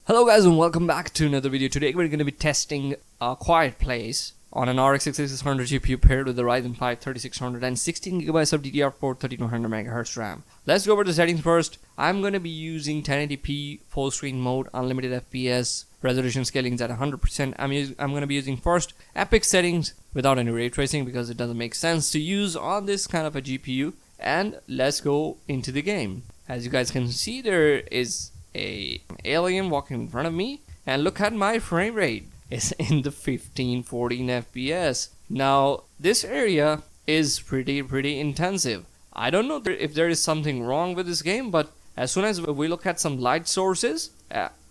Hello guys and welcome back to another video. Today we're going to be testing a Quiet Place on an RX 6600 GPU paired with the Ryzen 5 3600 and 16GB of DDR4 3200MHz RAM. Let's go over the settings first. I'm going to be using 1080p full screen mode, unlimited FPS, resolution scaling is at 100%. I'm going to be using first epic settings without any ray tracing because it doesn't make sense to use on this kind of a GPU. And let's go into the game. As you guys can see, there is an alien walking in front of me, and look at my frame rate. It's in the 15-14 FPS. Now this area is pretty intensive. I don't know if there is something wrong with this game, but as soon as we look at some light sources,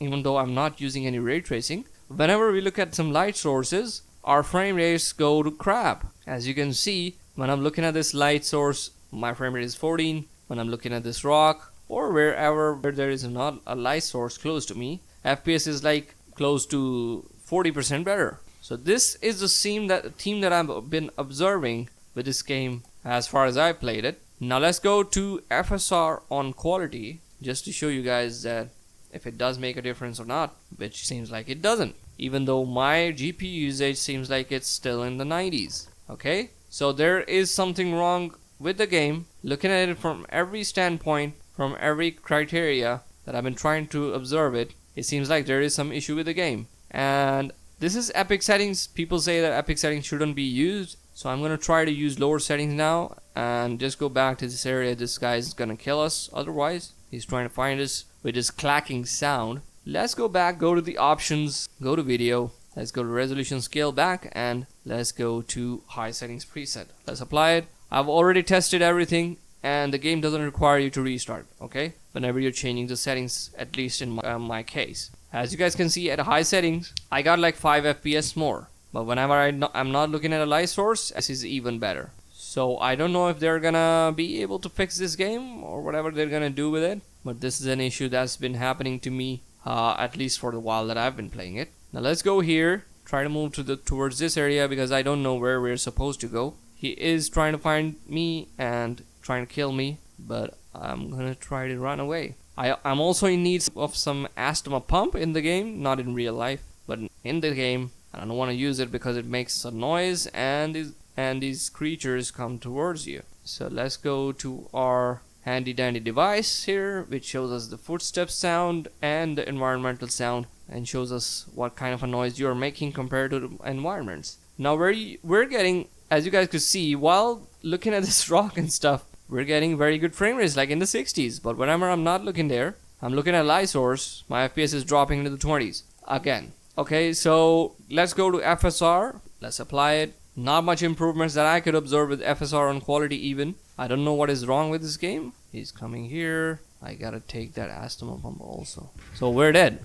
even though I'm not using any ray tracing, whenever we look at some light sources, our frame rates go to crap. As you can see, when I'm looking at this light source, my frame rate is 14. When I'm looking at this rock or wherever there is not a light source close to me, FPS is like close to 40% better. So this is the theme that I've been observing with this game as far as I played it. Now let's go to FSR on quality just to show you guys that if it does make a difference or not, which seems like it doesn't, even though my GPU usage seems like it's still in the 90s. Okay, so there is something wrong with the game. Looking at it from every standpoint, from every criteria that I've been trying to observe it seems like there is some issue with the game. And this is epic settings. People say that epic settings shouldn't be used, so I'm gonna try to use lower settings now and just go back to this area. This guy is gonna kill us otherwise. He's trying to find us with his clacking sound. Let's go back, go to the options, go to video, let's go to resolution scale back, and let's go to high settings preset. Let's apply it. I've already tested everything, and the game doesn't require you to restart, okay, whenever you're changing the settings, at least in my case. As you guys can see, at high settings I got like 5 FPS more, but whenever I'm not looking at a light source, this is even better. So I don't know if they're gonna be able to fix this game or whatever they're gonna do with it, but this is an issue that's been happening to me at least for the while that I've been playing it. Now let's go here, try to move towards this area because I don't know where we're supposed to go. He is trying to find me and trying to kill me, but I'm gonna try to run away. I'm also in need of some asthma pump in the game, not in real life, but in the game. I don't want to use it because it makes a noise and these creatures come towards you. So let's go to our handy dandy device here, which shows us the footsteps sound and the environmental sound, and shows us what kind of a noise you are making compared to the environments. Now we're getting, as you guys could see while looking at this rock and stuff, we're getting very good frame rates, like in the 60s. But whenever I'm not looking there, I'm looking at light source, my FPS is dropping into the 20s again. Okay, so let's go to FSR. Let's apply it. Not much improvements that I could observe with FSR on quality even. I don't know what is wrong with this game. He's coming here. I gotta take that asthma pump also. So we're dead.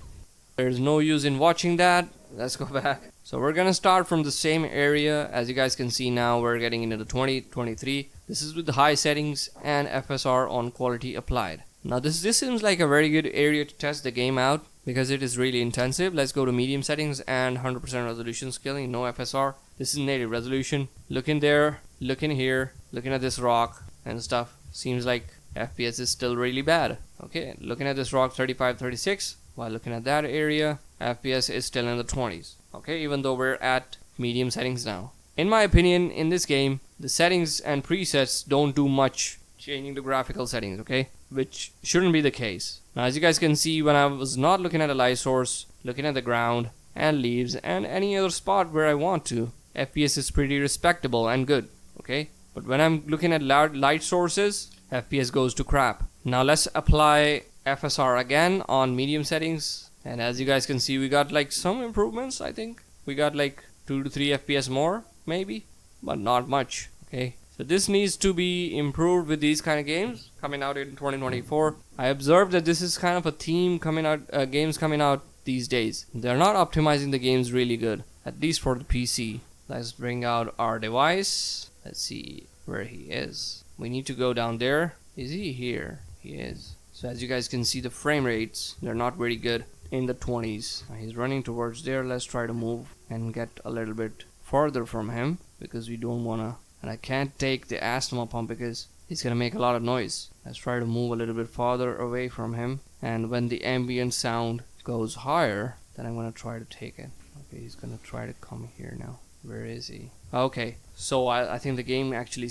There's no use in watching that. Let's go back. So we're gonna start from the same area. As you guys can see now, we're getting into the 20, 23. This is with the high settings and FSR on quality applied. Now this seems like a very good area to test the game out because it is really intensive. Let's go to medium settings and 100% resolution scaling, no FSR. This is native resolution. Looking there, looking here, looking at this rock and stuff. Seems like FPS is still really bad. Okay, looking at this rock 35, 36. While looking at that area, FPS is still in the 20s. Okay, even though we're at medium settings now. In my opinion, in this game, the settings and presets don't do much changing the graphical settings, okay? Which shouldn't be the case. Now, as you guys can see, when I was not looking at a light source, looking at the ground and leaves and any other spot where I want to, FPS is pretty respectable and good, okay? But when I'm looking at light sources, FPS goes to crap. Now let's apply FSR again on medium settings, and as you guys can see, we got like some improvements. I think we got like 2 to 3 FPS more maybe, but not much. Okay, so this needs to be improved with these kind of games coming out in 2024. I observed that this is kind of a theme coming out, games coming out these days. They're not optimizing the games really good, at least for the PC. Let's bring out our device. Let's see where he is. We need to go down there. Is he here? He is. So as you guys can see, the frame rates, they're not very good, in the 20s. He's running towards there. Let's try to move and get a little bit farther from him because we don't want to, and I can't take the asthma pump because he's gonna make a lot of noise. Let's try to move a little bit farther away from him, and when the ambient sound goes higher, then I'm gonna try to take it. Okay, he's gonna try to come here now. Where is he? Okay, so I think the game actually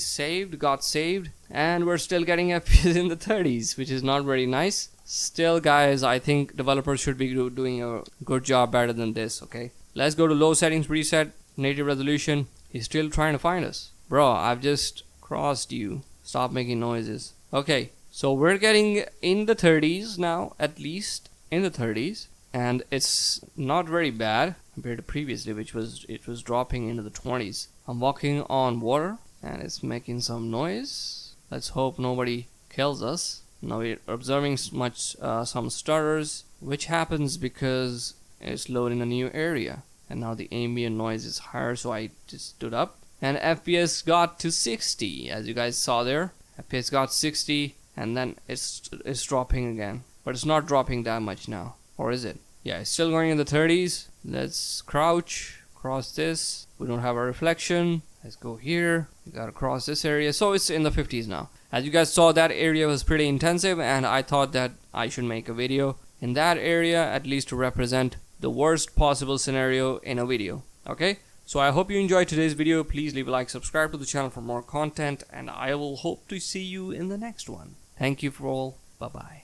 got saved, and we're still getting FPS in the 30s, which is not very nice. Still, guys, I think developers should be doing a good job better than this. Okay, let's go to low settings, reset, native resolution. He's still trying to find us. Bro, I've just crossed you. Stop making noises. Okay, so we're getting in the 30s now, at least in the 30s, and it's not very bad compared to previously, which was dropping into the 20s. I'm walking on water and it's making some noise. Let's hope nobody kills us. Now we're observing some stutters, which happens because it's loading a new area, and now the ambient noise is higher, so I just stood up and FPS got to 60, as you guys saw there. FPS got 60, and then it's dropping again, but it's not dropping that much now, or is it? Yeah, it's still going in the 30s. Let's crouch, cross this. We don't have a reflection. Let's go here. We gotta cross this area. So it's in the 50s now. As you guys saw, that area was pretty intensive, and I thought that I should make a video in that area, at least to represent the worst possible scenario in a video. Okay? So I hope you enjoyed today's video. Please leave a like, subscribe to the channel for more content, and I will hope to see you in the next one. Thank you for all. Bye-bye.